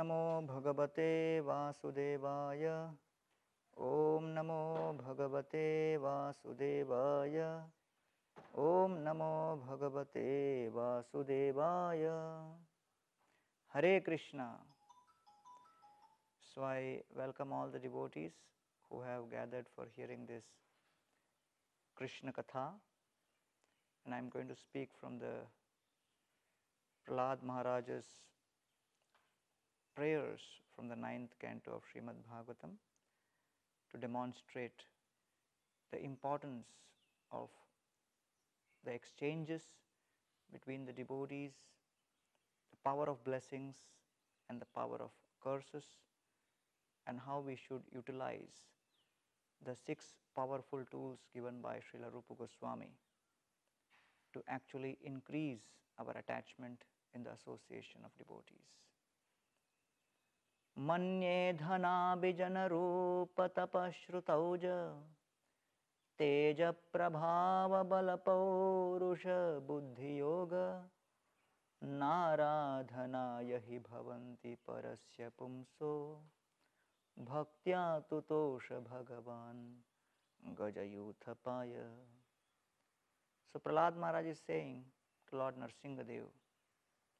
नमो भगवते वासुदेवाय। ओम नमो भगवते वासुदेवाय। ओम नमो भगवते वासुदेवाय। Hare Krishna. So I welcome all the devotees who have gathered for hearing this Krishna Katha, and I am going to speak from the Prahlad Maharaja's prayers from the 9th canto of Srimad Bhagavatam to demonstrate the importance of the exchanges between the devotees, the power of blessings and the power of curses, and how we should utilize the 6 powerful tools given by Srila Rupa Goswami to actually increase our attachment in the association of devotees. Manye dhana rupa tapashrutauja teja prabhava bala paurusha buddhi yoga नाराधनाय हि भवन्ति परस्य पुंसो भक्त्या तुतोष Bhagavan Gajayuthapaya. So Prahlad Maharaj is saying to Lord Nrsingadev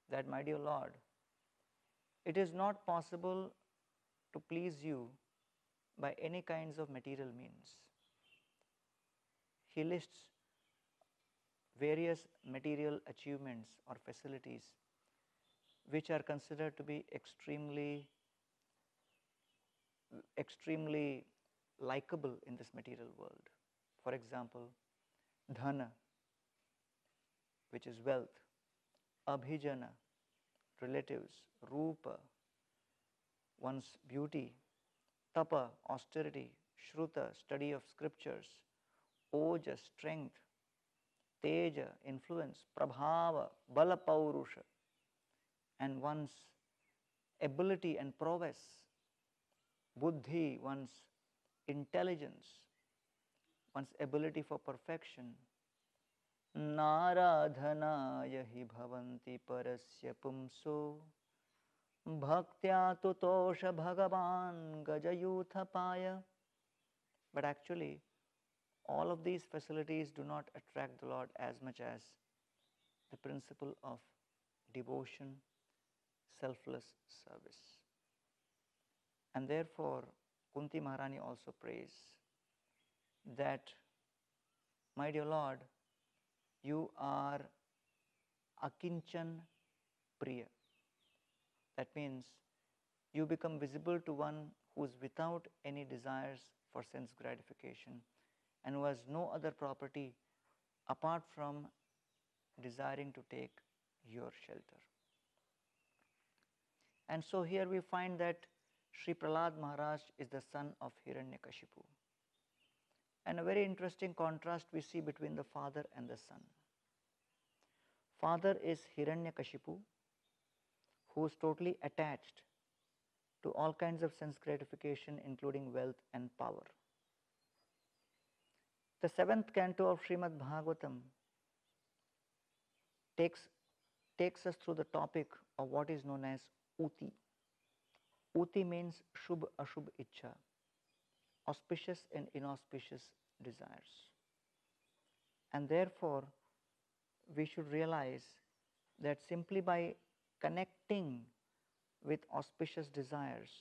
that, my dear Lord, it is not possible to please you by any kinds of material means. He lists various material achievements or facilities which are considered to be extremely likable in this material world. For example, dhana, which is wealth, abhijana, relatives, rupa, one's beauty, tapa, austerity, shruta, study of scriptures, oja, strength, teja, influence, prabhava, bala paurusha, and one's ability and prowess, buddhi, one's intelligence, one's ability for perfection. Naradhanaya hi bhavanti parasya pumso bhaktya tutosha bhagavan gajayuthapaya. But actually, all of these facilities do not attract the Lord as much as the principle of devotion, selfless service. And therefore, Kunti Maharani also prays that, my dear Lord, you are Akinchan Priya. That means you become visible to one who is without any desires for sense gratification and who has no other property apart from desiring to take your shelter. And so here we find that Sri Prahlad Maharaj is the son of Hiranyakashipu. And a very interesting contrast we see between the father and the son. Father is Hiranyakashipu, who is totally attached to all kinds of sense gratification, including wealth and power. The 7th canto of Srimad Bhagavatam takes us through the topic of what is known as Uti. Uti means Shubh Ashubh Ichha, auspicious and inauspicious desires. And therefore, we should realize that simply by connecting with auspicious desires,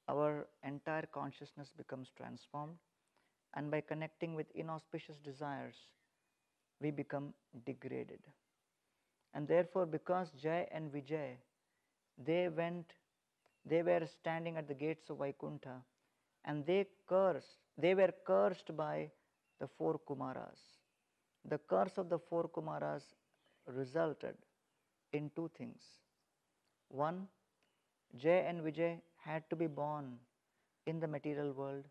our entire consciousness becomes transformed, and by connecting with inauspicious desires, we become degraded. And therefore, because Jai and Vijay, they were standing at the gates of Vaikuntha, and they were cursed by the 4 Kumaras. The curse of the 4 Kumaras resulted in 2 things. One, Jay and Vijay had to be born in the material world,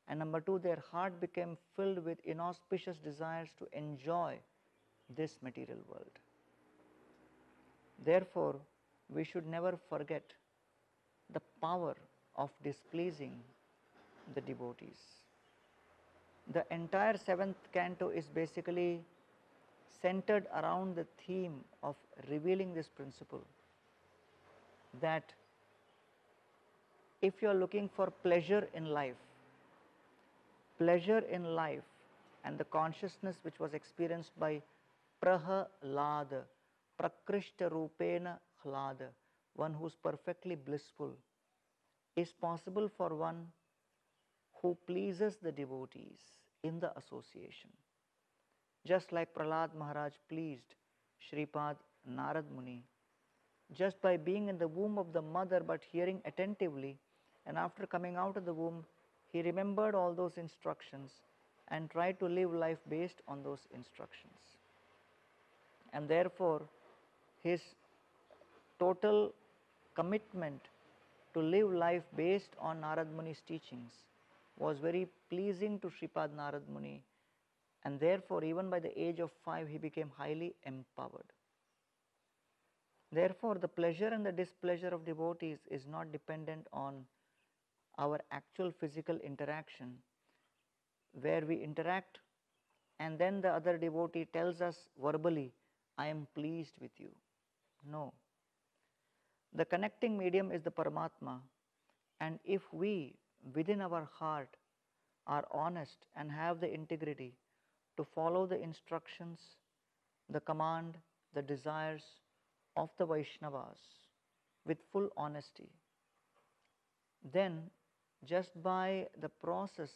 and number 2, their heart became filled with inauspicious desires to enjoy this material world. Therefore, we should never forget the power of displeasing the devotees. The entire 7th canto is basically centered around the theme of revealing this principle, that if you are looking for pleasure in life, and the consciousness which was experienced by Prahalada, Prakrishta Rupena Hlada, one who is perfectly blissful, is possible for one who pleases the devotees in the association. Just like Prahlad Maharaj pleased Shripad Narad Muni, just by being in the womb of the mother but hearing attentively, and after coming out of the womb, he remembered all those instructions and tried to live life based on those instructions. And therefore, his total commitment to live life based on Narad Muni's teachings was very pleasing to Shripad Narad Muni, and therefore even by the age of 5 he became highly empowered. Therefore, the pleasure and the displeasure of devotees is not dependent on our actual physical interaction, where we interact and then the other devotee tells us verbally, I am pleased with you. No. The connecting medium is the Paramatma, and if we within our heart are honest and have the integrity to follow the instructions, the command, the desires of the Vaishnavas with full honesty, then just by the process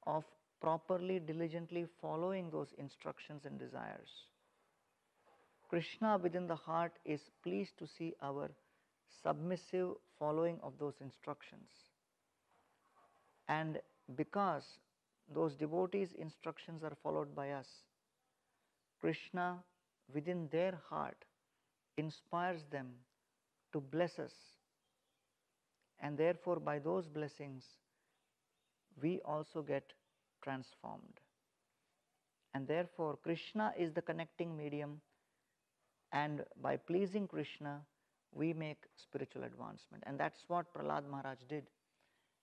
of properly, diligently following those instructions and desires, Krishna within the heart is pleased to see our submissive following of those instructions. And because those devotees' instructions are followed by us, Krishna within their heart inspires them to bless us, and therefore by those blessings we also get transformed. And therefore Krishna is the connecting medium, and by pleasing Krishna we make spiritual advancement. And that's what Prahlad Maharaj did,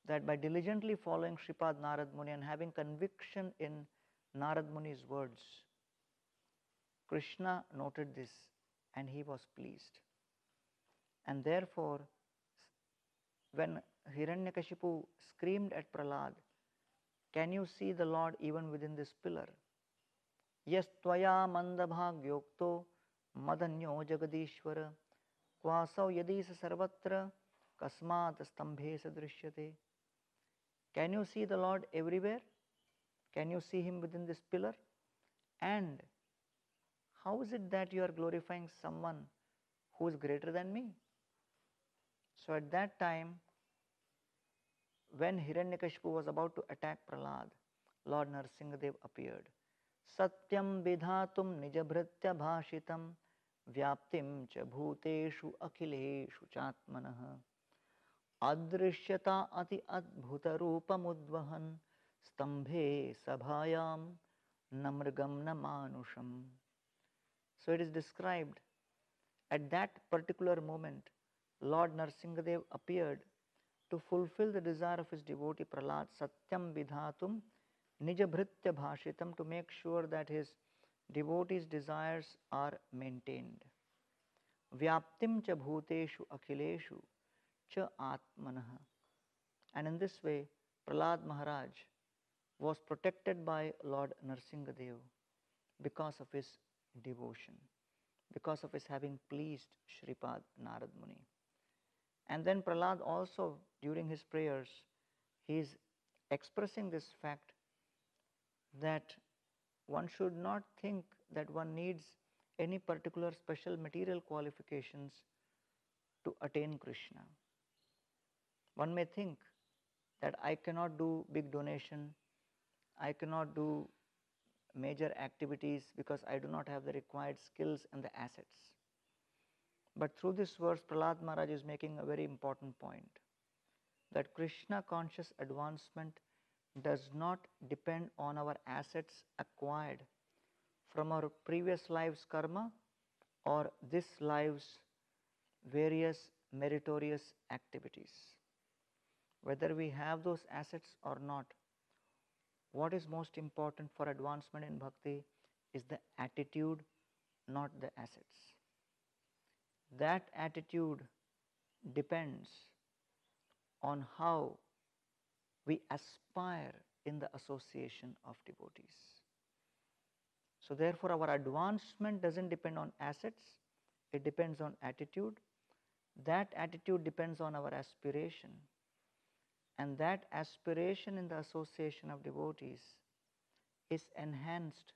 that by diligently following Shripad Narad Muni and having conviction in Narad Muni's words, Krishna noted this and he was pleased. And therefore, when Hiranyakashipu screamed at Prahlad, can you see the Lord even within this pillar? Yas tvaya mandabhagyokto madanyo jagadishvara kvasau yadisa sarvatra kasmat stambhe sadrishyate. Can you see the Lord everywhere? Can you see him within this pillar? And how is it that you are glorifying someone who is greater than me? So at that time, when Hiranyakashipu was about to attack Prahlad, Lord Nrsimhadev appeared. Satyam vidhatum nijabhritya bhashitam vyaptim cha bhuteshu akhileshu chatmanah adrishyata ati adbhuta rupamudvahan stambhe sabhayam namrgam namanusham. So it is described, at that particular moment, Lord Nrsimhadev appeared to fulfill the desire of his devotee Prahlad, Satyam Vidhatum Nijabhritya Bhashitam, to make sure that his devotees' desires are maintained. Vyaptim cha bhuteshu akhileshu cha atmanah. And in this way, Prahlad Maharaj was protected by Lord Nrsimhadev because of his devotion, because of his having pleased Shripad Narad Muni. And then Prahlad also, during his prayers, he is expressing this fact that one should not think that one needs any particular special material qualifications to attain Krishna. One may think that I cannot do big donation, I cannot do major activities because I do not have the required skills and the assets. But through this verse, Prahlad Maharaj is making a very important point, that Krishna conscious advancement does not depend on our assets acquired from our previous life's karma or this life's various meritorious activities. Whether we have those assets or not, what is most important for advancement in bhakti is the attitude, not the assets. That attitude depends on how we aspire in the association of devotees. So therefore, our advancement does not depend on assets, it depends on attitude. That attitude depends on our aspiration, and that aspiration in the association of devotees is enhanced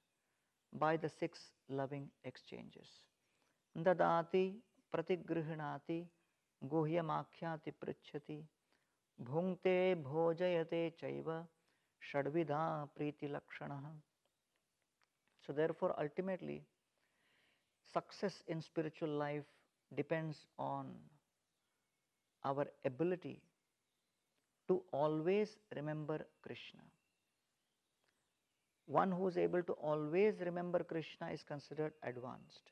by the 6 loving exchanges. Dadati pratigrihnati guhyamakhyati pritchati bhungte bhojayate chaiva shadvidha priti lakshanaha. So therefore, ultimately, success in spiritual life depends on our ability to always remember Krishna. One who is able to always remember Krishna is considered advanced.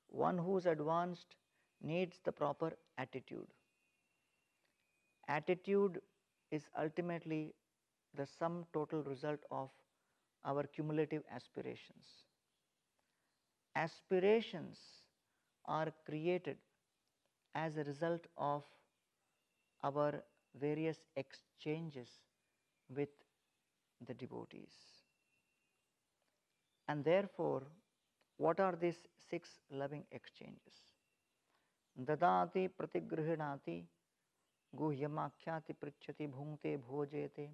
One who is advanced needs the proper attitude. Attitude is ultimately the sum total result of our cumulative aspirations. Aspirations are created as a result of our various exchanges with the devotees. And therefore, what are these 6 loving exchanges? Dadati pratigrihnati guhyamakhyati pritchati bhungte bhojete.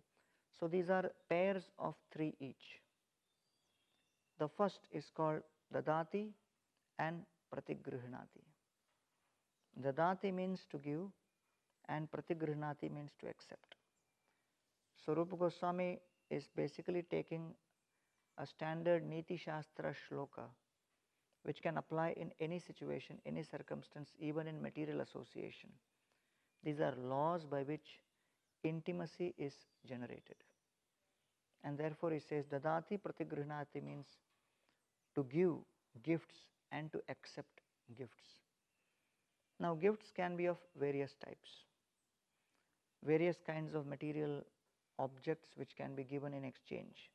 So these are pairs of 3 each. The first is called dadati and pratigrihnati. Dadati means to give and pratigrihnati means to accept. So Rupa Goswami is basically taking a standard Niti Shastra shloka which can apply in any situation, any circumstance, even in material association. These are laws by which intimacy is generated. And therefore he says dadati pratigrihnati means to give gifts and to accept gifts. Now gifts can be of various types. Various kinds of material objects which can be given in exchange.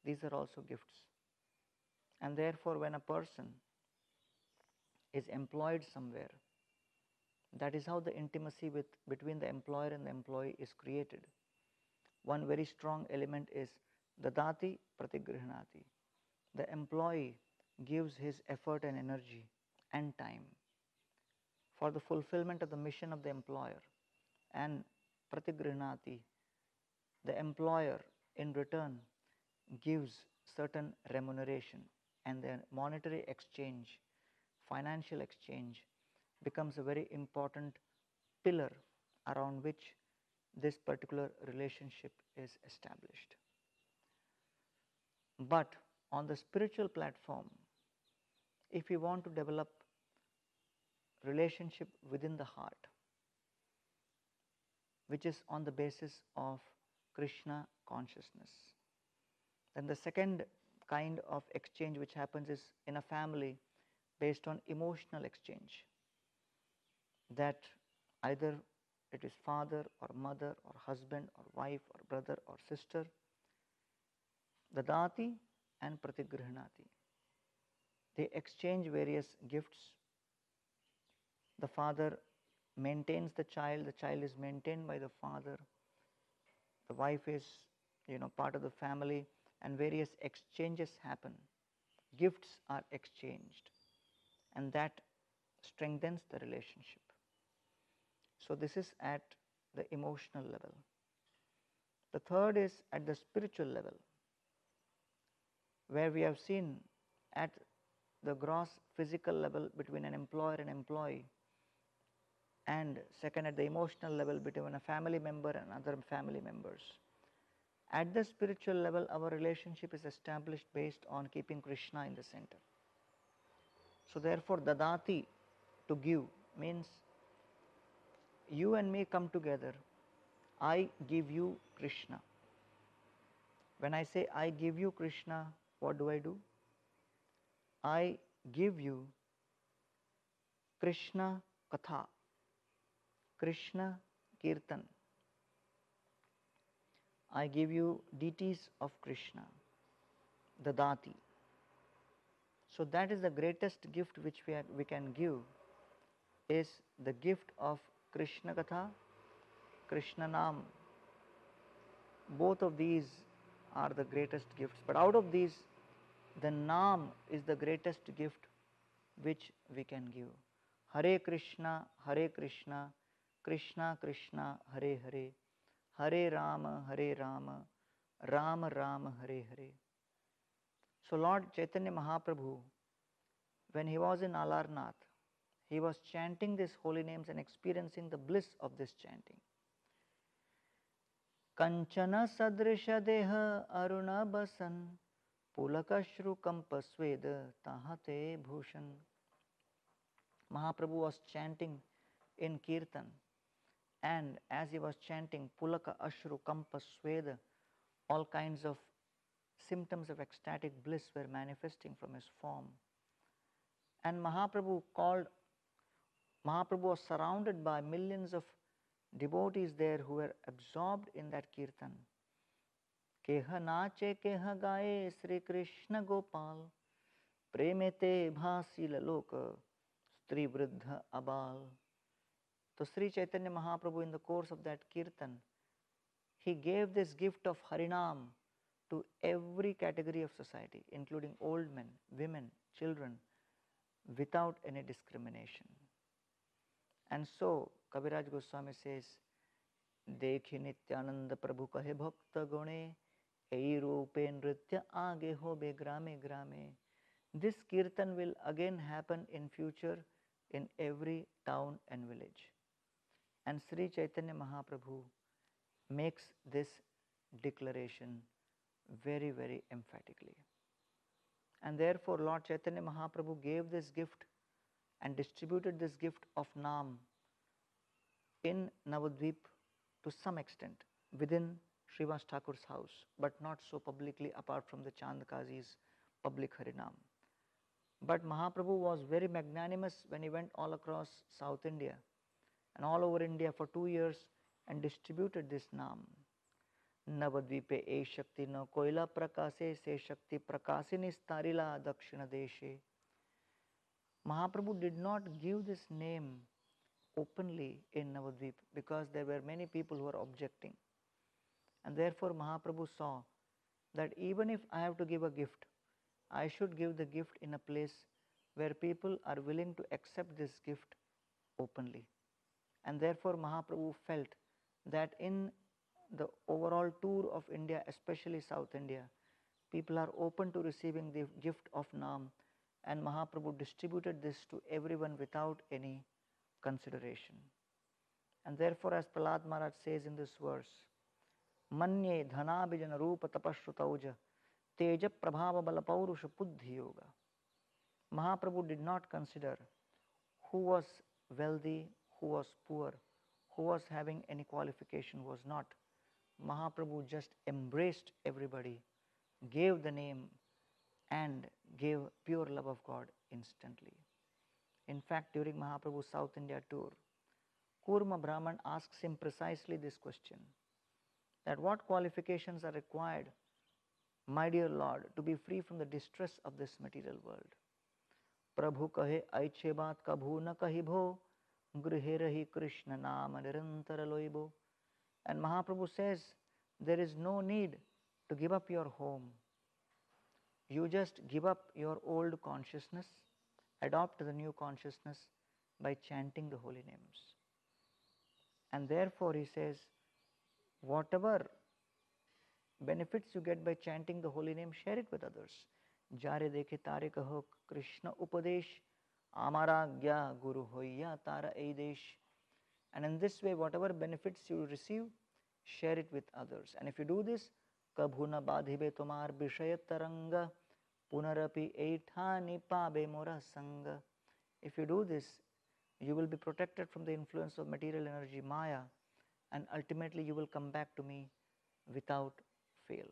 These are also gifts. And therefore when a person is employed somewhere, that is how the intimacy between the employer and the employee is created. One very strong element is dadati pratigrihnati. The employee gives his effort and energy and time for the fulfillment of the mission of the employer, and pratigrihnati, the employer in return gives certain remuneration, and the monetary exchange, financial exchange becomes a very important pillar around which this particular relationship is established. But on the spiritual platform, if we want to develop relationship within the heart, which is on the basis of Krishna consciousness, then the second kind of exchange which happens is in a family based on emotional exchange, that either it is father or mother or husband or wife or brother or sister, dadati and pratigrihnati. They exchange various gifts. The father maintains the child is maintained by the father, the wife is part of the family, and various exchanges happen. Gifts are exchanged, and that strengthens the relationship. So this is at the emotional level. The third is at the spiritual level, where we have seen at the gross physical level between an employer and employee, and second at the emotional level between a family member and other family members. At the spiritual level, our relationship is established based on keeping Krishna in the center. So therefore, dadati, to give, means you and me come together. I give you Krishna. When I say I give you Krishna, what do? I give you Krishna Katha, Krishna Kirtan. I give you deities of Krishna, dadati. So that is the greatest gift which we can give, is the gift of Krishna Katha, Krishna Nam. Both of these are the greatest gifts. But out of these, the Nam is the greatest gift which we can give. Hare Krishna, Krishna Krishna, Hare Hare, Hare Rama, Rama Rama, Hare Hare. So Lord Chaitanya Mahaprabhu, when he was in Alarnath, he was chanting these holy names and experiencing the bliss of this chanting. Kanchana sadrisha deha aruna basan pulakashru kampasveda tahate bhushan. Mahaprabhu was chanting in Kirtan, and as he was chanting Pulaka Ashru Kampa Sweda, all kinds of symptoms of ecstatic bliss were manifesting from his form. And Mahaprabhu was surrounded by millions of devotees there who were absorbed in that Kirtan. Keha nache keha gaye Sri Krishna Gopal Premete bhasi laloka Stri Vriddha Abal. So Sri Chaitanya Mahaprabhu, in the course of that Kirtan, he gave this gift of Harinam to every category of society, including old men, women, children, without any discrimination. And so Kaviraj Goswami says, Dekhi Nityananda Prabhu kahe bhakta gune, ei rupe nritya aage hobe grame grame. This Kirtan will again happen in future in every town and village. And Sri Chaitanya Mahaprabhu makes this declaration very, very emphatically. And therefore Lord Chaitanya Mahaprabhu gave this gift and distributed this gift of Nam in Navadvip to some extent within Srivas Thakur's house, but not so publicly apart from the Chandkazi's public Harinam. But Mahaprabhu was very magnanimous when he went all across South India and all over India for 2 years and distributed this Nam. Navadvipe e Shakti no Koila Prakase se Shakti Prakasini Starila Dakshina Deshe. Mahaprabhu did not give this name openly in Navadvip because there were many people who were objecting. And therefore Mahaprabhu saw that even if I have to give a gift, I should give the gift in a place where people are willing to accept this gift openly. And therefore Mahaprabhu felt that in the overall tour of India, especially South India, people are open to receiving the gift of Nam, and Mahaprabhu distributed this to everyone without any consideration. And therefore, as Prahlad Maharaj says in this verse, Manye dhanabhijana rupa tapashrutauja teja prabhava balapaurusha buddhi yoga. Mahaprabhu did not consider who was wealthy, who was poor, who was having any qualification, who was not. Mahaprabhu just embraced everybody, gave the name, and gave pure love of God instantly. In fact, during Mahaprabhu's South India tour, Kurma Brahman asks him precisely this question, that what qualifications are required, my dear Lord, to be free from the distress of this material world? Prabhu kahe aiche baat kabhu na kahi bho, grihe rahi Krishna nama nirantara loibo. And Mahaprabhu says, there is no need to give up your home. You just give up your old consciousness, adopt the new consciousness by chanting the holy names. And therefore he says, whatever benefits you get by chanting the holy name, share it with others. Jare dekhe tare kaho Krishna upadesh, amara gya guru hoya tara eidesh. And in this way, whatever benefits you receive, share it with others. And if you do this, kabhuna badhibe tomar bishayat taranga punarapi eithani pabe mora sanga. If you do this, you will be protected from the influence of material energy, Maya, and ultimately you will come back to me without fail.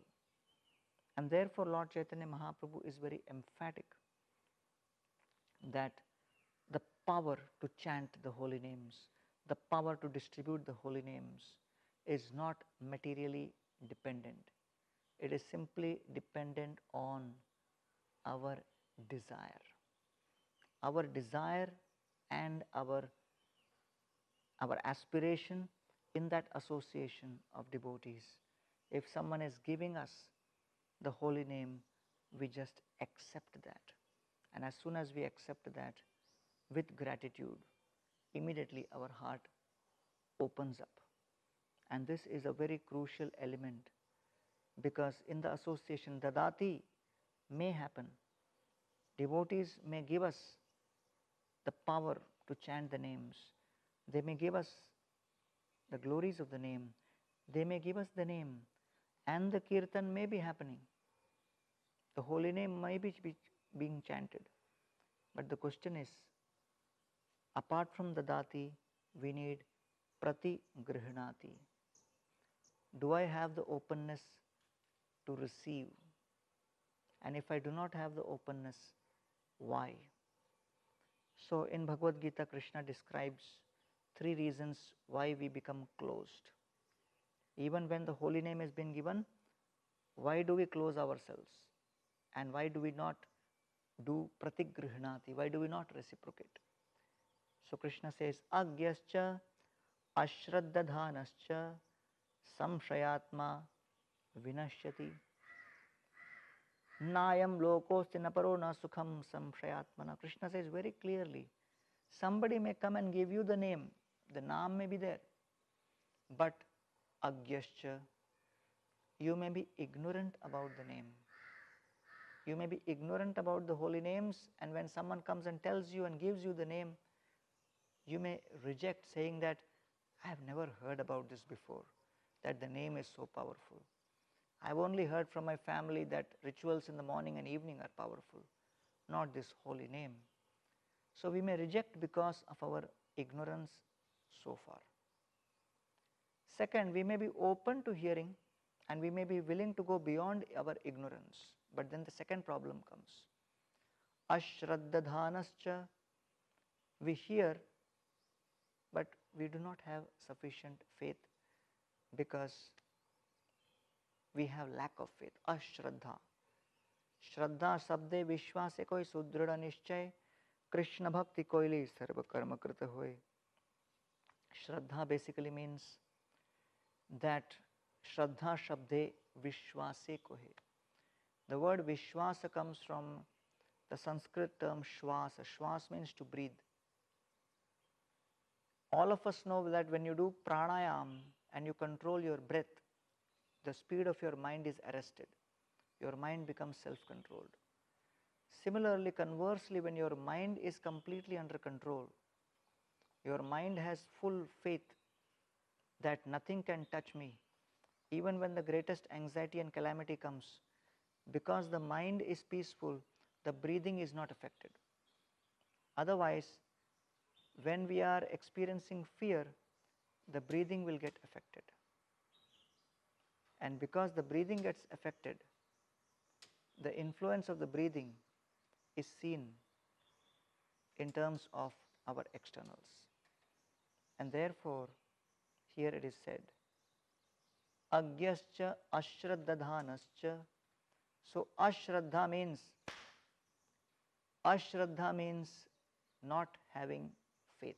And therefore Lord Chaitanya Mahaprabhu is very emphatic that the power to chant the holy names, the power to distribute the holy names is not materially dependent. It is simply dependent on our desire. Our desire and our aspiration in that association of devotees, if someone is giving us the holy name, we just accept that. And as soon as we accept that with gratitude, immediately our heart opens up. And this is a very crucial element, because in the association, dadati may happen. Devotees may give us the power to chant the names. They may give us the glories of the name. They may give us the name, and the kirtan may be happening. The holy name may be being chanted. But the question is, apart from dadati, we need prati grihnati. Do I have the openness to receive? And if I do not have the openness, why? So in Bhagavad Gita, Krishna describes 3 reasons why we become closed. Even when the holy name has been given, why do we close ourselves? And why do we not do pratigrihnati? Why do we not reciprocate? So Krishna says, agyascha ashraddadhanascha samshayatma vinashyati nayam lokosti naparo na sukham samshayatmana. Krishna says very clearly, somebody may come and give you the name, the naam may be there, but agyascha, you may be ignorant about the name. You may be ignorant about the holy names, and when someone comes and tells you and gives you the name, you may reject, saying that I have never heard about this before, that the name is so powerful. I've only heard from my family that rituals in the morning and evening are powerful, not this holy name. So we may reject because of our ignorance so far. Second, we may be open to hearing and we may be willing to go beyond our ignorance. But then the second problem comes. Ashraddadhanascha, we hear, but we do not have sufficient faith because we have lack of faith. Ashraddha. Shraddha sabde vishwase koi sudrida nischay, Krishna bhakti koili sarva karma krita hoy. Shraddha basically means that Shraddha shabde vishwase kohe. The word vishwasa comes from the Sanskrit term shwasa. Shwas means to breathe. All of us know that when you do pranayam and you control your breath, the speed of your mind is arrested. Your mind becomes self-controlled. Similarly, conversely, when your mind is completely under control, your mind has full faith that nothing can touch me, even when the greatest anxiety and calamity comes. Because the mind is peaceful, the breathing is not affected. Otherwise, when we are experiencing fear, the breathing will get affected. And because the breathing gets affected, the influence of the breathing is seen in terms of our externals. And therefore, here it is said, agyascha ashraddadhanascha. So ashraddha means not having faith.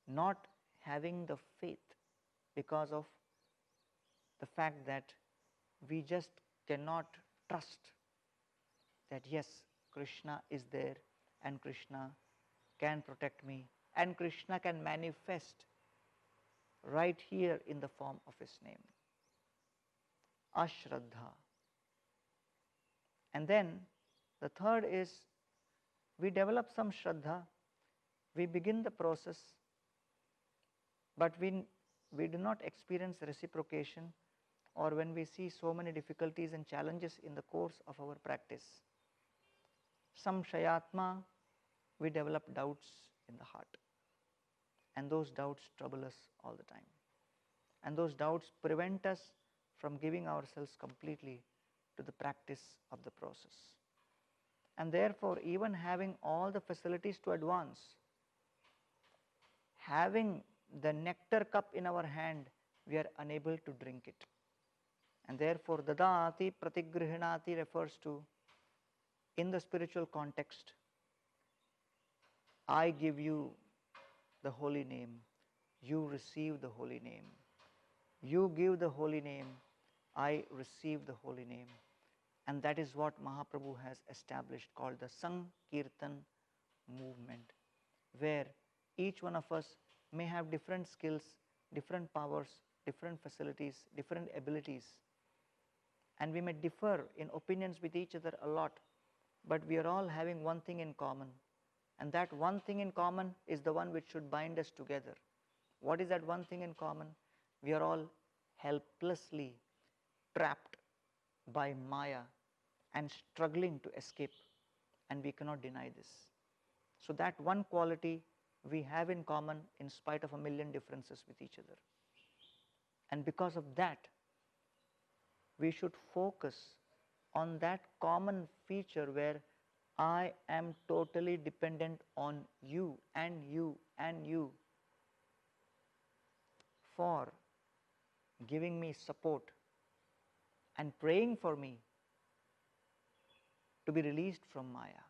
Not having the faith because of the fact that we just cannot trust that yes, Krishna is there and Krishna can protect me and Krishna can manifest right here in the form of his name. Ashraddha. And then the third is we develop some Shraddha, we begin the process, but we do not experience reciprocation, or when we see so many difficulties and challenges in the course of our practice. Samshayatma, we develop doubts in the heart, and those doubts trouble us all the time. And those doubts prevent us from giving ourselves completely to the practice of the process. And therefore, even having all the facilities to advance, having the nectar cup in our hand, we are unable to drink it. And therefore, dadati pratigrihnati refers to, in the spiritual context, I give you the holy name, you receive the holy name. You give the holy name, I receive the holy name. And that is what Mahaprabhu has established, called the Sankirtan movement, where each one of us may have different skills, different powers, different facilities, different abilities, and we may differ in opinions with each other a lot, but we are all having one thing in common, and that one thing in common is the one which should bind us together. What is that one thing in common? We are all helplessly trapped by Maya and struggling to escape, and we cannot deny this. So that one quality we have in common in spite of a million differences with each other. And because of that, we should focus on that common feature where I am totally dependent on you and you and you for giving me support and praying for me to be released from Maya,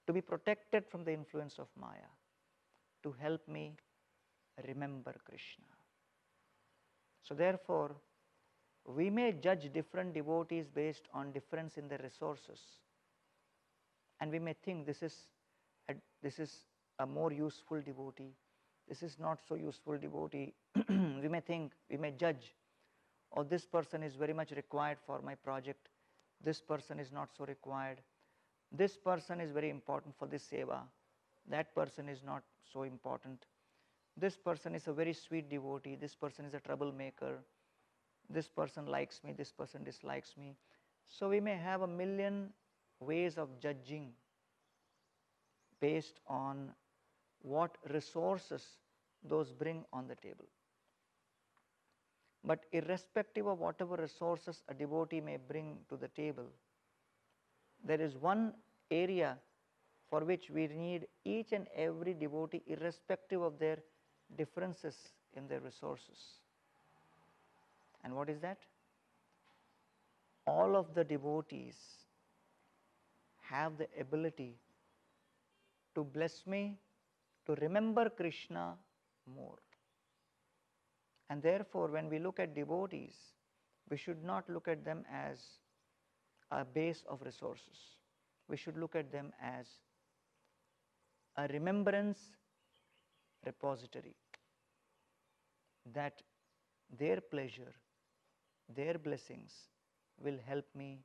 to be protected from the influence of Maya, to help me remember Krishna. So therefore, we may judge different devotees based on difference in their resources, and we may think this is a more useful devotee, this is not so useful devotee. We may think, we may judge, oh, this person is very much required for my project, this person is not so required, this person is very important for this seva, that person is not so important, this person is a very sweet devotee, this person is a troublemaker, this person likes me, this person dislikes me. So we may have a million ways of judging based on what resources those bring on the table. But irrespective of whatever resources a devotee may bring to the table, there is one area for which we need each and every devotee, irrespective of their differences in their resources. And what is that? All of the devotees have the ability to bless me to remember Krishna more. And therefore, when we look at devotees, we should not look at them as a base of resources. We should look at them as a remembrance repository, that their pleasure, their blessings will help me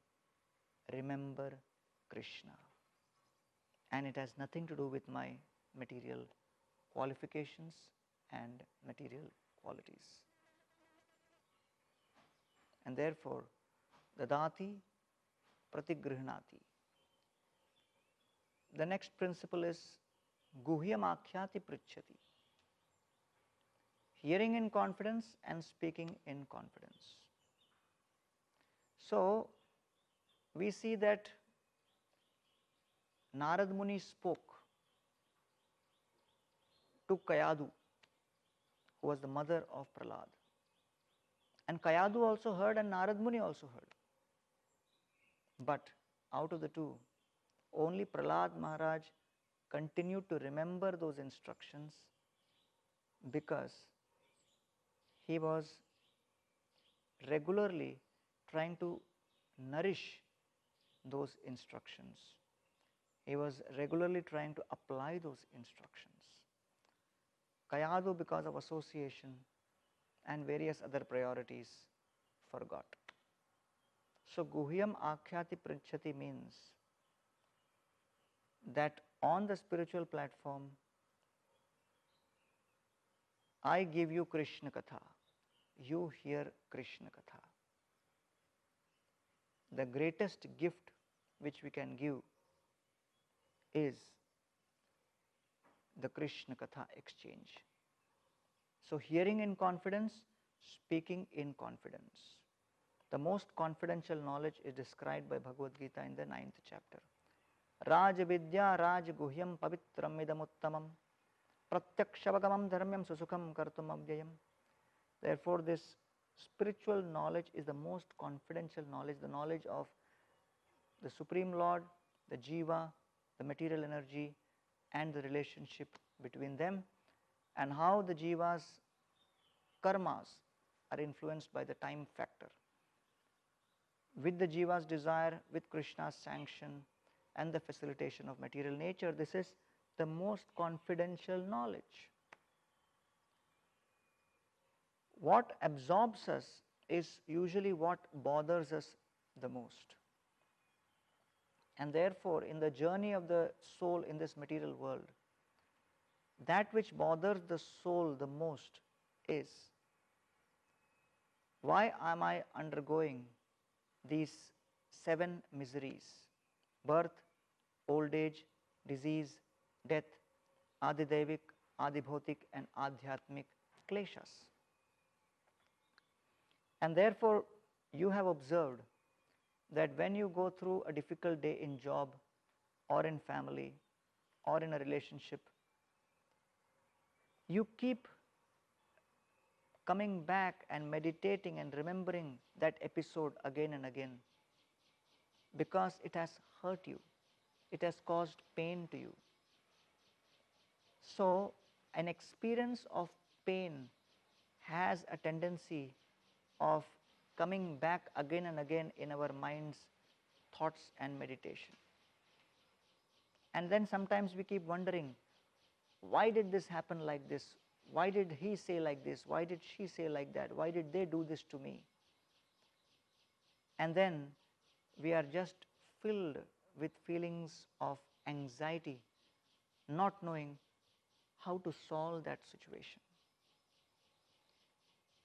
remember Krishna. And it has nothing to do with my material qualifications and material qualities. And therefore, dadati pratigrihnati. The next principle is guhyam akhyati pritchati. Hearing in confidence and speaking in confidence. So, we see that Narad Muni spoke to Kayadu, who was the mother of Prahlad. And Kayadu also heard and Narad Muni also heard. But out of the two, only Prahlad Maharaj continued to remember those instructions because he was regularly trying to nourish those instructions. He was regularly trying to apply those instructions. Kayadu, because of association and various other priorities, forgot. So, Guhyam Akhyati Pritchati means that on the spiritual platform, I give you Krishna Katha, you hear Krishna Katha. The greatest gift which we can give is the Krishna Katha exchange. So, hearing in confidence, speaking in confidence. The most confidential knowledge is described by Bhagavad Gita in the 9th chapter. Raj Vidya Raj Guhyam Pavitram Idamuttamam Pratyakshavagam Dharmyam Susukham Kartum Avyayam. Therefore, this spiritual knowledge is the most confidential knowledge, the knowledge of the Supreme Lord, the Jiva, the material energy, and the relationship between them. and how the Jiva's karmas are influenced by the time factor. With the Jiva's desire, with Krishna's sanction and the facilitation of material nature, this is the most confidential knowledge. What absorbs us is usually what bothers us the most. And therefore, in the journey of the soul in this material world, that which bothers the soul the most is, why am I undergoing these 7 miseries: birth, old age, disease, death, Adidevik, Adibhautik and Adhyatmik kleshas. And therefore, you have observed that when you go through a difficult day in job or in family or in a relationship, you keep coming back and meditating and remembering that episode again and again, because it has hurt you, it has caused pain to you. So, an experience of pain has a tendency of coming back again and again in our minds, thoughts and meditation. And then sometimes we keep wondering, why did this happen like this? Why did he say like this? Why did she say like that? Why did they do this to me? And then we are just filled with feelings of anxiety, not knowing how to solve that situation.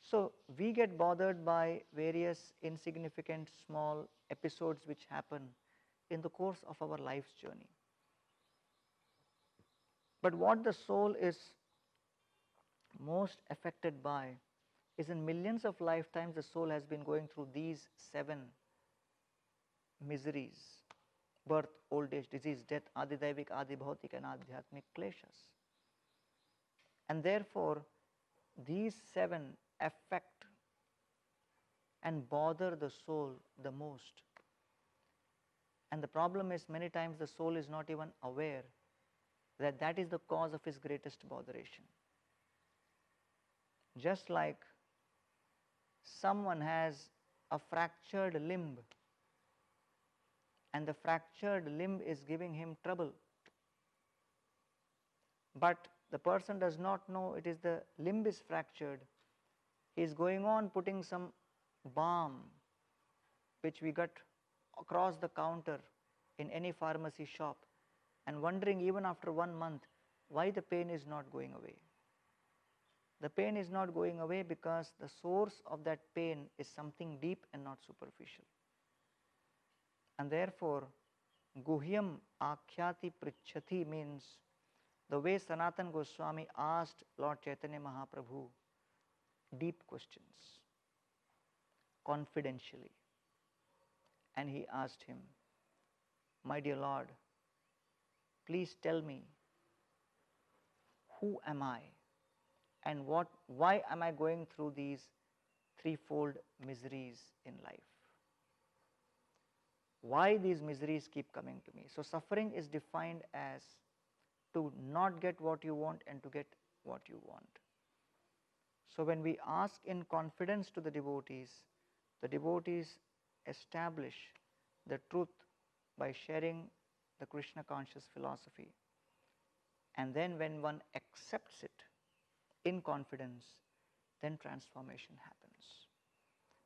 So, we get bothered by various insignificant small episodes which happen in the course of our life's journey. But what the soul is most affected by is, in millions of lifetimes the soul has been going through these 7 miseries: birth, old age, disease, death, Adidevik, Adibhautik and Adhyatmik kleshas. And therefore, these 7 affect and bother the soul the most. And the problem is, many times the soul is not even aware that that is the cause of his greatest botheration. Just like someone has a fractured limb and the fractured limb is giving him trouble, but the person does not know it is the limb is fractured. He is going on putting some balm which we got across the counter in any pharmacy shop, and wondering even after 1 month why the pain is not going away. The pain is not going away because the source of that pain is something deep and not superficial. And therefore, Guhyam Akhyati Prichhati means the way Sanatana Goswami asked Lord Chaitanya Mahaprabhu deep questions confidentially. And he asked him, "My dear Lord, please tell me, who am I and why am I going through these threefold miseries in life? Why these miseries keep coming to me?" So suffering is defined as to not get what you want and to get what you want. So when we ask in confidence to the devotees establish the truth by sharing the Krishna conscious philosophy. And then when one accepts it in confidence, then transformation happens.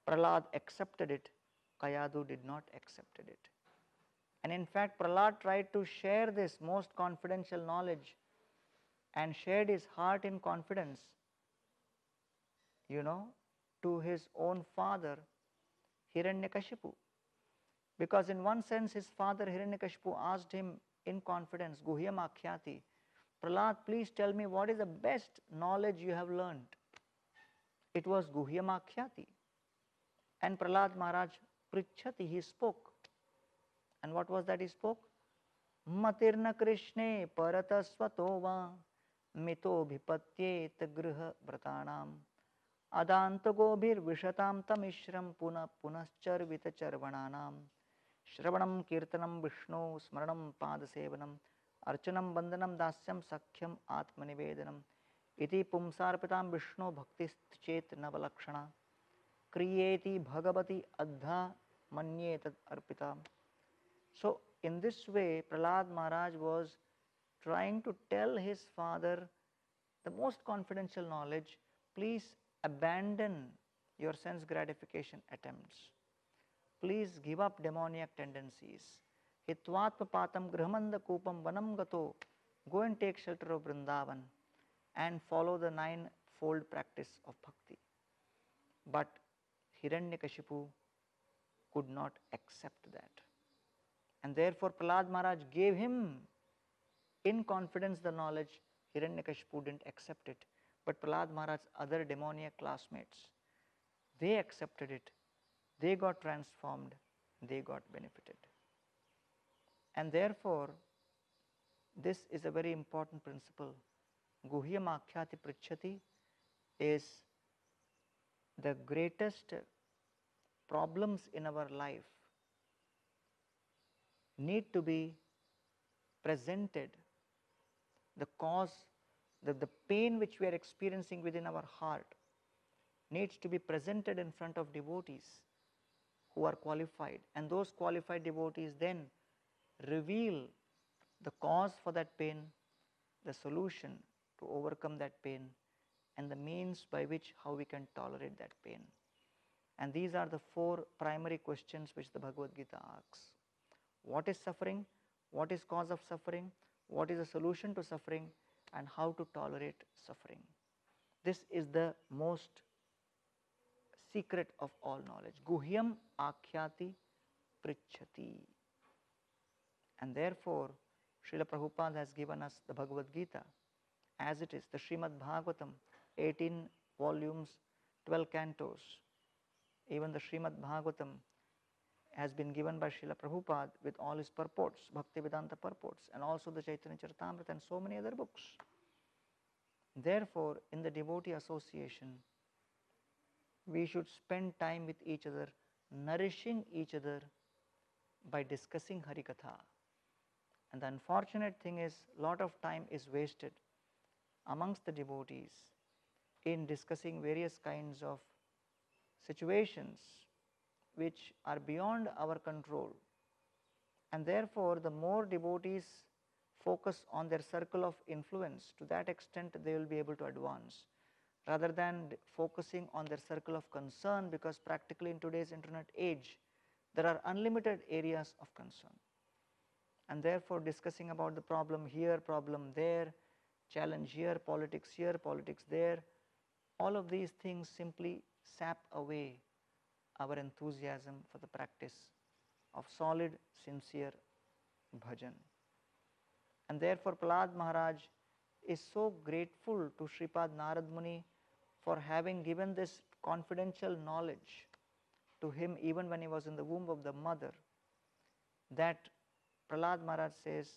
Prahlad accepted it, Kayadu did not accept it. And in fact, Prahlad tried to share this most confidential knowledge and shared his heart in confidence, to his own father, Hiranyakashipu. Because in one sense, his father Hiranyakashipu asked him in confidence, Guhyam Akhyati, Prahlad, please tell me what is the best knowledge you have learned. It was Guhyam Akhyati. And Prahlad Maharaj Prichhati, he spoke. And what was that he spoke? Matirna Krishne Parata Svatova Mito Bhipatyet Griha Vratanam Adantagobhir Vishatam Tamishram Puna Punascharvita Charvananam Shravanam Kirtanam Vishnu Smaranam Padasevanam Archanam Bandhanam Dasyam Sakhyam Atmanivedanam इति पुंसार्पितां विष्णु भक्तिश्चेत् नवलक्षणा क्रियेति भगवती अद्धा मन्ये तद Arpita. So in this way Prahlad Maharaj was trying to tell his father the most confidential knowledge, please abandon your sense gratification attempts. Please give up demoniac tendencies. Hitvatma patam grihamanda kupam vanam gato. Go and take shelter of Vrindavan and follow the ninefold practice of bhakti. But Hiranyakashipu could not accept that. And therefore Prahlad Maharaj gave him in confidence the knowledge. Hiranyakashipu didn't accept it. But Prahlad Maharaj's other demoniac classmates, they accepted it, they got transformed, they got benefited. And therefore, this is a very important principle. Guhyam akhyati pritchati is the greatest problems in our life need to be presented. The cause, the pain which we are experiencing within our heart needs to be presented in front of devotees who are qualified, and those qualified devotees then reveal the cause for that pain, the solution to overcome that pain, and the means by which how we can tolerate that pain. And these are the four primary questions which the Bhagavad Gita asks. What is suffering? What is cause of suffering? What is the solution to suffering? And how to tolerate suffering. This is the most secret of all knowledge. Guhyam akhyati pritchati. And therefore, Srila Prabhupada has given us the Bhagavad Gita as it is, the Srimad Bhagavatam, 18 volumes, 12 cantos. Even the Srimad Bhagavatam has been given by Srila Prabhupada with all his purports, Bhaktivedanta purports, and also the Chaitanya Charitamrita and so many other books. Therefore, in the devotee association, we should spend time with each other, nourishing each other by discussing Harikatha. And the unfortunate thing is, lot of time is wasted amongst the devotees in discussing various kinds of situations which are beyond our control. And therefore, the more devotees focus on their circle of influence, to that extent they will be able to advance, rather than focusing on their circle of concern, because practically in today's internet age, there are unlimited areas of concern. And therefore, discussing about the problem here, problem there, challenge here, politics there, all of these things simply sap away our enthusiasm for the practice of solid, sincere bhajan. And therefore, Prahlad Maharaj is so grateful to Sripad Narad Muni for having given this confidential knowledge to him even when he was in the womb of the mother, that Prahlad Maharaj says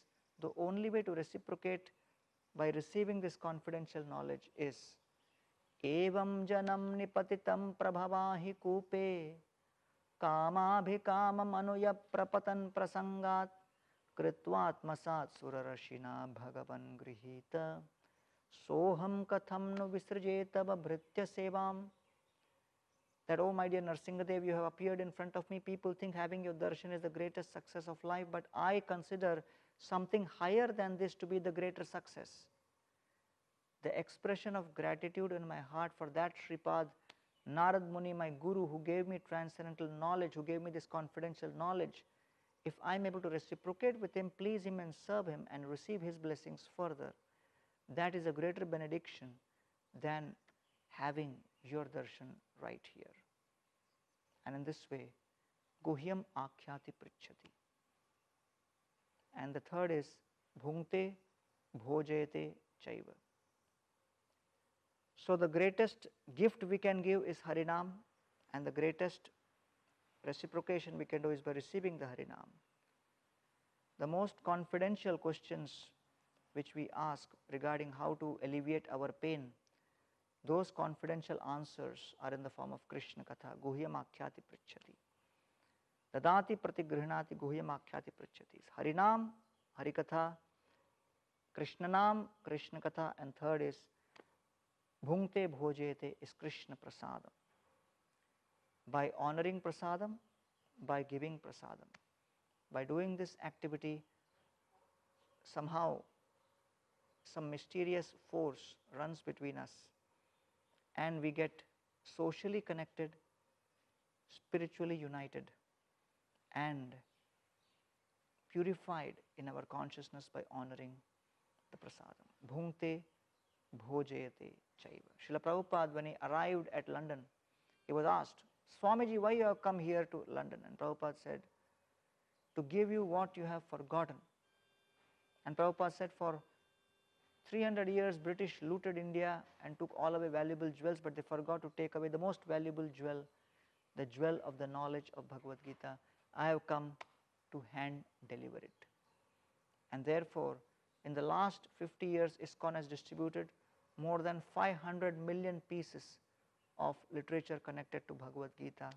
the only way to reciprocate by receiving this confidential knowledge is evam janam nipatitam prabhavahi kupe kamabhikamam anuya prapatan prasangat kritvatmasat surarashina bhagavan grihita soham katham nu visrjetava bhritya sevam. That, oh my dear Narsingadev, you have appeared in front of me. People think having your darshan is the greatest success of life, but I consider something higher than this to be the greater success. The expression of gratitude in my heart for that Sripad Narad Muni, my guru, who gave me transcendental knowledge, who gave me this confidential knowledge. If I am able to reciprocate with him, please him and serve him and receive his blessings further, that is a greater benediction than having your darshan right here. And in this way, Guhyam akhyati pritchati. And the third is bhungte bhojayate chaiva. So the greatest gift we can give is Harinam, and the greatest reciprocation we can do is by receiving the Harinam. The most confidential questions which we ask regarding how to alleviate our pain, those confidential answers are in the form of Krishna Katha, Guhyam akhyati pritchati. Dadati pratigrihnati Guhyam akhyati pritchati. Harinam, Harikatha, Krishnanam, Krishna Katha, and third is Bhungte bhojete is Krishna prasadam. By honoring prasadam, by giving prasadam, by doing this activity, somehow some mysterious force runs between us and we get socially connected, spiritually united, and purified in our consciousness by honoring the prasadam. Bhungte bhojayate chaiva. Srila Prabhupada, when he arrived at London, he was asked, Swamiji, why you have come here to London? And Prabhupada said, to give you what you have forgotten. And Prabhupada said, for 300 years British looted India and took all away valuable jewels, but they forgot to take away the most valuable jewel, the jewel of the knowledge of Bhagavad Gita. I have come to hand deliver it. And therefore, in the last 50 years, ISKCON has distributed more than 500 million pieces of literature connected to Bhagavad Gita.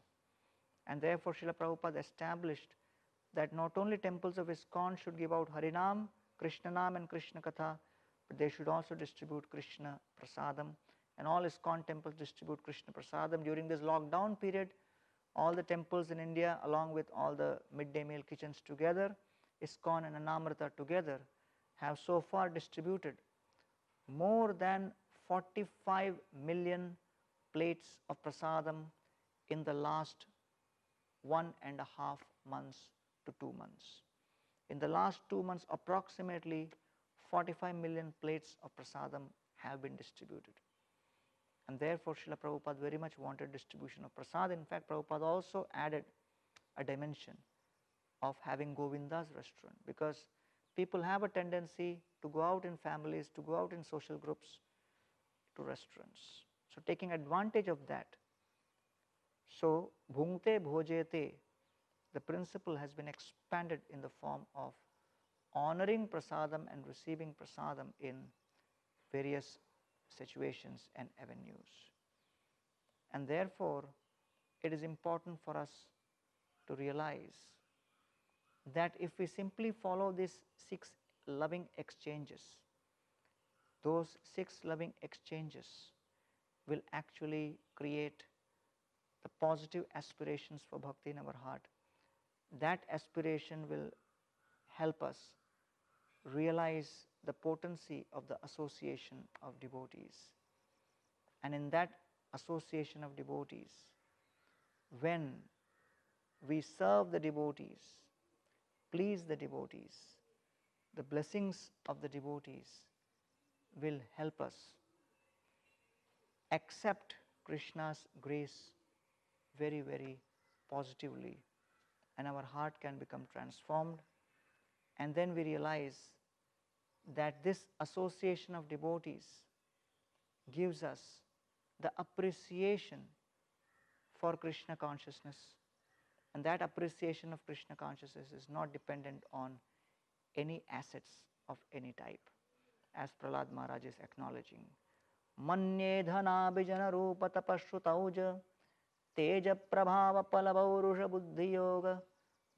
And therefore, Srila Prabhupada established that not only temples of ISKCON should give out Harinam, Krishna Nam and Krishna Katha, but they should also distribute Krishna Prasadam. And all ISKCON temples distribute Krishna Prasadam. During this lockdown period, all the temples in India, along with all the midday meal kitchens together, ISKCON and Anamrita together, have so far distributed more than 45 million plates of prasadam in the last 1.5 months to 2 months. In the last 2 months, approximately 45 million plates of prasadam have been distributed. And therefore, Srila Prabhupada very much wanted distribution of prasad. In fact, Prabhupada also added a dimension of having Govinda's restaurant, because people have a tendency to go out in families, to go out in social groups to restaurants. So taking advantage of that, so bhungte bhojete, the principle has been expanded in the form of honoring prasadam and receiving prasadam in various situations and avenues. And therefore, it is important for us to realize that if we simply follow these 6 loving exchanges, those 6 loving exchanges will actually create the positive aspirations for bhakti in our heart. That aspiration will help us realize the potency of the association of devotees. And in that association of devotees, when we serve the devotees, please the devotees, the blessings of the devotees will help us accept Krishna's grace very, very positively, and our heart can become transformed. And then we realize that this association of devotees gives us the appreciation for Krishna consciousness, and that appreciation of Krishna consciousness is not dependent on any assets of any type, as Prahlad Maharaj is acknowledging. Manye dhanabhijana rupa tapashrutauja teja prabhava palavauruja buddhi yoga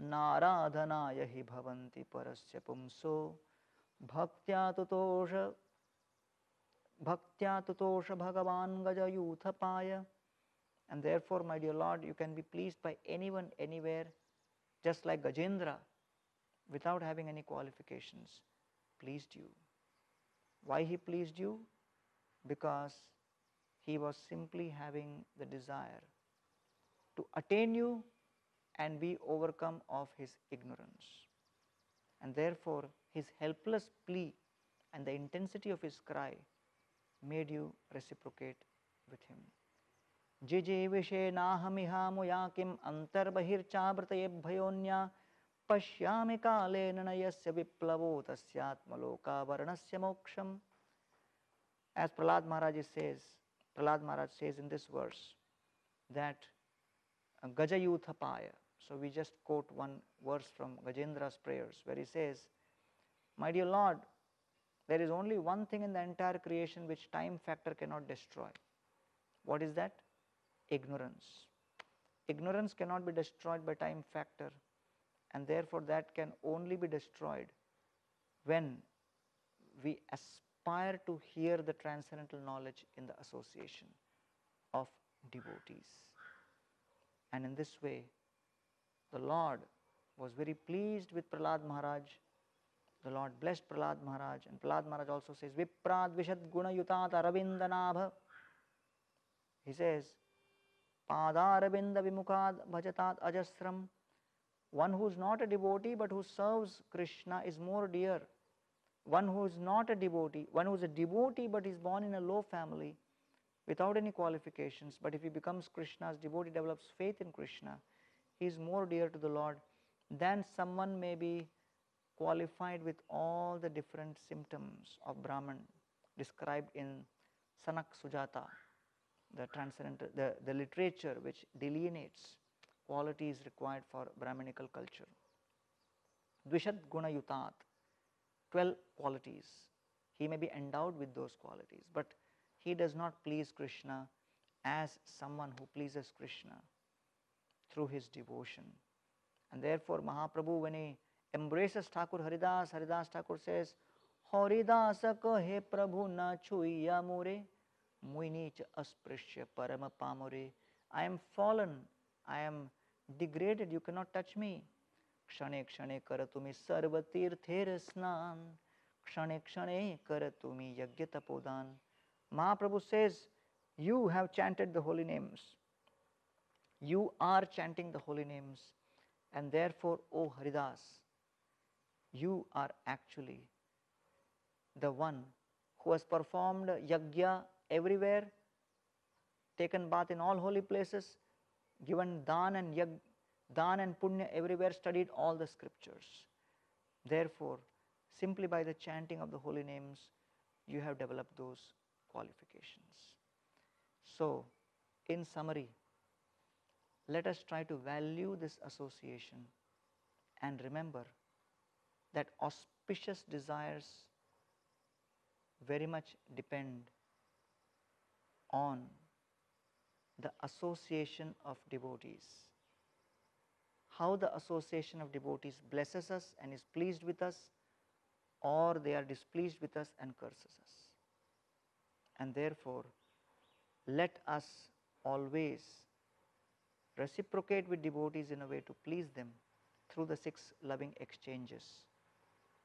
naradhanaya hi bhavanti parasya pumso bhaktya tutosha bhagavan gaja yuthapaya. And therefore, my dear Lord, you can be pleased by anyone, anywhere, just like Gajendra, without having any qualifications, pleased you. Why he pleased you? Because he was simply having the desire to attain you and be overcome of his ignorance. And therefore, his helpless plea and the intensity of his cry made you reciprocate with him. Jije vishe nahamihamu yakim antarbahirchabhrataye bhayonya pashyami kale nanayasya viplavo tasyatmaloka varnasya moksham. As Prahlad Maharaj says in this verse that Gajayuthapaya. So we just quote one verse from Gajendra's prayers where he says, my dear Lord, there is only one thing in the entire creation which time factor cannot destroy. What is that? Ignorance. Ignorance cannot be destroyed by time factor, and therefore that can only be destroyed when we aspire aspire to hear the transcendental knowledge in the association of devotees. And in this way, the Lord was very pleased with Prahlad Maharaj. The Lord blessed Prahlad Maharaj, and Prahlad Maharaj also says, Viprad Vishad Guna Yutat Aravindanabha. He says, Padaravinda Vimukad Bhajatat Ajasram. One who is not a devotee but who serves Krishna is more dear. One who is not a devotee, one who is a devotee but is born in a low family without any qualifications, but if he becomes Krishna's devotee, develops faith in Krishna, he is more dear to the Lord than someone may be qualified with all the different symptoms of Brahman described in Sanak Sujata, the transcendental, the literature which delineates qualities required for Brahminical culture. Dvishad Guna Yutat, 12 qualities. He may be endowed with those qualities, but he does not please Krishna as someone who pleases Krishna through his devotion. And therefore Mahaprabhu, when he embraces Thakur Haridas, Haridas Thakur says, Haridas kahe Prabhu na chuya mure, muinich asprishya parama pamure. I am fallen, I am degraded, you cannot touch me. Kshane kshane karatumi sarva tirther snan, kshane kshane karatumi yagya tapodan. Mahaprabhu says, you have chanted the holy names, you are chanting the holy names, and therefore, O Haridas, you are actually the one who has performed yagya everywhere, taken bath in all holy places, given dan and punya everywhere, studied all the scriptures. Therefore, simply by the chanting of the holy names, you have developed those qualifications. So, in summary, let us try to value this association and remember that auspicious desires very much depend on the association of devotees. How the association of devotees blesses us and is pleased with us, or they are displeased with us and curses us. And therefore, let us always reciprocate with devotees in a way to please them through the 6 loving exchanges.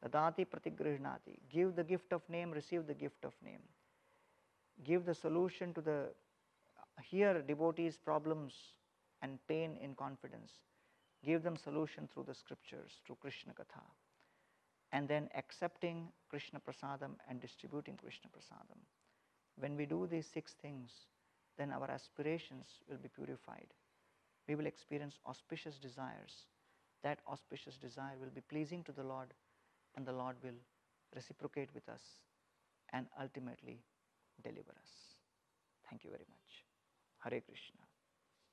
Dadati pratigrihnati, give the gift of name, receive the gift of name. Give the solution to the, hear devotees' problems and pain in confidence. Give them solution through the scriptures, through Krishna Katha. And then accepting Krishna Prasadam and distributing Krishna Prasadam. When we do these 6 things, then our aspirations will be purified. We will experience auspicious desires. That auspicious desire will be pleasing to the Lord, and the Lord will reciprocate with us and ultimately deliver us. Thank you very much. Hare Krishna.